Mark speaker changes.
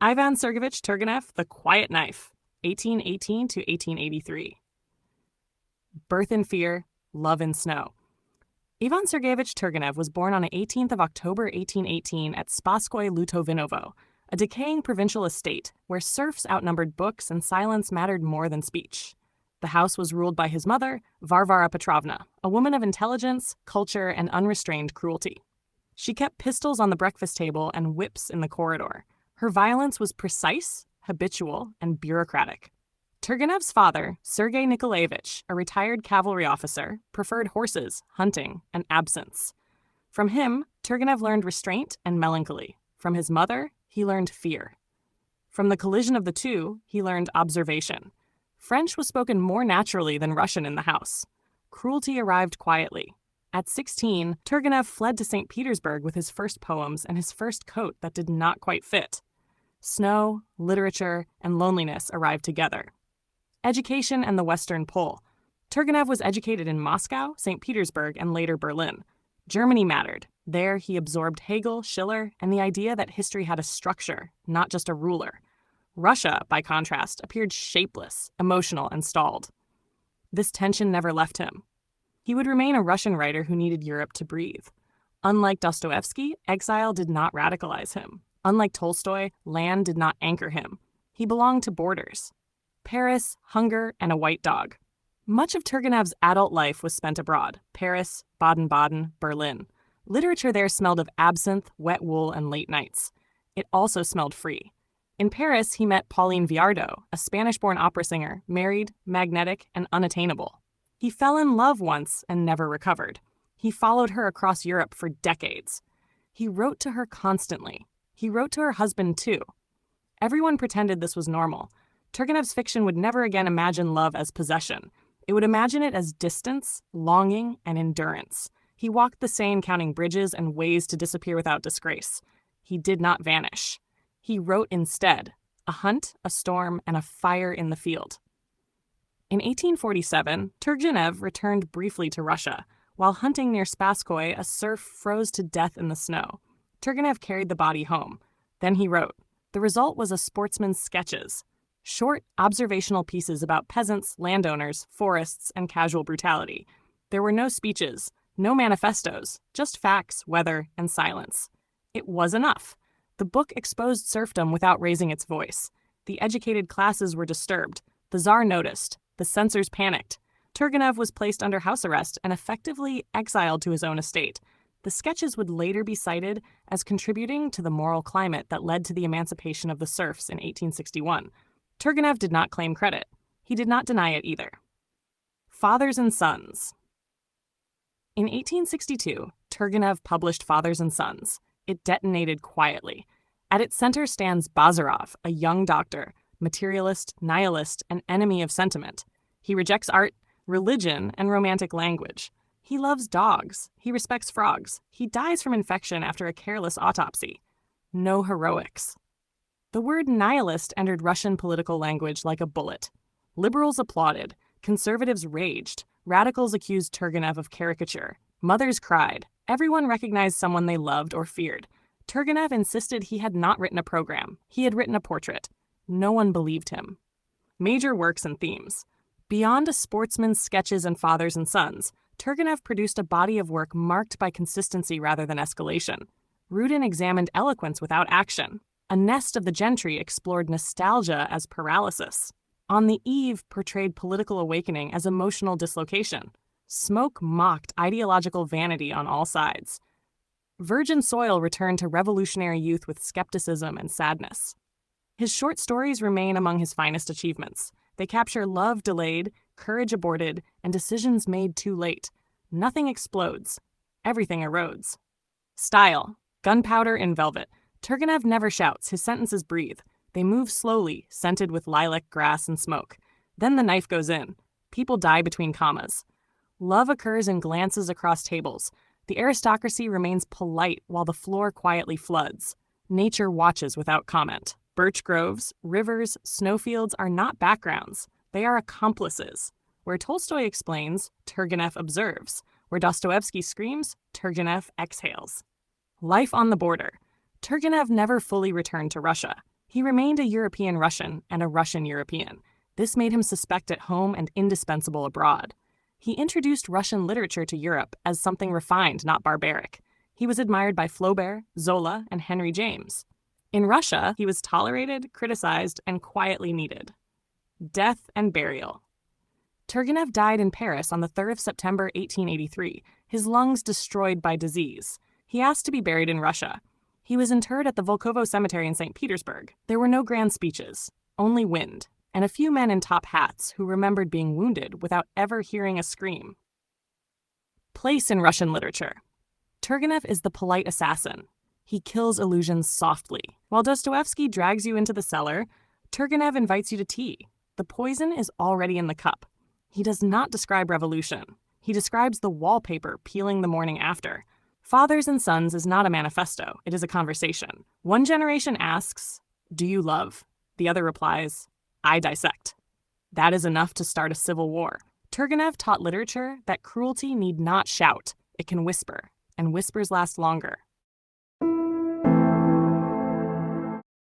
Speaker 1: Ivan Sergeyevich Turgenev, The Quiet Knife, 1818 to 1883. Birth in Fear, Love in Snow. Ivan Sergeyevich Turgenev was born on the 18th of October 1818 at Spasskoye Lutovinovo, a decaying provincial estate where serfs outnumbered books and silence mattered more than speech. The house was ruled by his mother, Varvara Petrovna, a woman of intelligence, culture, and unrestrained cruelty. She kept pistols on the breakfast table and whips in the corridor. Her violence was precise, habitual, and bureaucratic. Turgenev's father, Sergey Nikolaevich, a retired cavalry officer, preferred horses, hunting, and absence. From him, Turgenev learned restraint and melancholy. From his mother, he learned fear. From the collision of the two, he learned observation. French was spoken more naturally than Russian in the house. Cruelty arrived quietly. At 16, Turgenev fled to St. Petersburg with his first poems and his first coat that did not quite fit. Snow, literature, and loneliness arrived together. Education and the Western Pole. Turgenev was educated in Moscow, St. Petersburg, and later Berlin. Germany mattered. There, he absorbed Hegel, Schiller, and the idea that history had a structure, not just a ruler. Russia, by contrast, appeared shapeless, emotional, and stalled. This tension never left him. He would remain a Russian writer who needed Europe to breathe. Unlike Dostoevsky, exile did not radicalize him. Unlike Tolstoy, land did not anchor him. He belonged to borders. Paris, hunger, and a white dog. Much of Turgenev's adult life was spent abroad: Paris, Baden-Baden, Berlin. Literature there smelled of absinthe, wet wool, and late nights. It also smelled free. In Paris, he met Pauline Viardot, a Spanish-born opera singer, married, magnetic, and unattainable. He fell in love once and never recovered. He followed her across Europe for decades. He wrote to her constantly. He wrote to her husband, too. Everyone pretended this was normal. Turgenev's fiction would never again imagine love as possession. It would imagine it as distance, longing, and endurance. He walked the Seine counting bridges and ways to disappear without disgrace. He did not vanish. He wrote instead: a hunt, a storm, and a fire in the field. In 1847, Turgenev returned briefly to Russia. While hunting near Spasskoye, a serf froze to death in the snow. Turgenev carried the body home. Then he wrote. The result was a Sportsman's sketches. Short, observational pieces about peasants, landowners, forests, and casual brutality. There were no speeches, no manifestos, just facts, weather, and silence. It was enough. The book exposed serfdom without raising its voice. The educated classes were disturbed. The Tsar noticed. The censors panicked. Turgenev was placed under house arrest and effectively exiled to his own estate. The sketches would later be cited as contributing to the moral climate that led to the emancipation of the serfs in 1861. Turgenev did not claim credit. He did not deny it either. Fathers and Sons. In 1862, Turgenev published Fathers and Sons. It detonated quietly. At its center stands Bazarov, a young doctor, materialist, nihilist, and enemy of sentiment. He rejects art, religion, and romantic language. He loves dogs. He respects frogs. He dies from infection after a careless autopsy. No heroics. The word nihilist entered Russian political language like a bullet. Liberals applauded. Conservatives raged. Radicals accused Turgenev of caricature. Mothers cried. Everyone recognized someone they loved or feared. Turgenev insisted he had not written a program. He had written a portrait. No one believed him. Major works and themes. Beyond a sportsman's sketches and Fathers and Sons, Turgenev produced a body of work marked by consistency rather than escalation. Rudin examined eloquence without action. A Nest of the Gentry explored nostalgia as paralysis. On the Eve portrayed political awakening as emotional dislocation. Smoke mocked ideological vanity on all sides. Virgin Soil returned to revolutionary youth with skepticism and sadness. His short stories remain among his finest achievements. They capture love delayed, courage aborted, and decisions made too late. Nothing explodes. Everything erodes. Style. Gunpowder in velvet. Turgenev never shouts. His sentences breathe. They move slowly, scented with lilac, grass, and smoke. Then the knife goes in. People die between commas. Love occurs in glances across tables. The aristocracy remains polite while the floor quietly floods. Nature watches without comment. Birch groves, rivers, snowfields are not backgrounds. They are accomplices. Where Tolstoy explains, Turgenev observes. Where Dostoevsky screams, Turgenev exhales. Life on the border. Turgenev never fully returned to Russia. He remained a European Russian and a Russian European. This made him suspect at home and indispensable abroad. He introduced Russian literature to Europe as something refined, not barbaric. He was admired by Flaubert, Zola, and Henry James. In Russia, he was tolerated, criticized, and quietly needed. Death and burial. Turgenev died in Paris on the 3rd of September 1883, his lungs destroyed by disease. He asked to be buried in Russia. He was interred at the Volkovo Cemetery in St. Petersburg. There were no grand speeches, only wind, and a few men in top hats who remembered being wounded without ever hearing a scream. Place in Russian literature. Turgenev is the polite assassin. He kills illusions softly. While Dostoevsky drags you into the cellar, Turgenev invites you to tea. The poison is already in the cup. He does not describe revolution. He describes the wallpaper peeling the morning after. Fathers and Sons is not a manifesto, it is a conversation. One generation asks, "Do you love?" The other replies, "I dissect." That is enough to start a civil war. Turgenev taught literature that cruelty need not shout, it can whisper, and whispers last longer.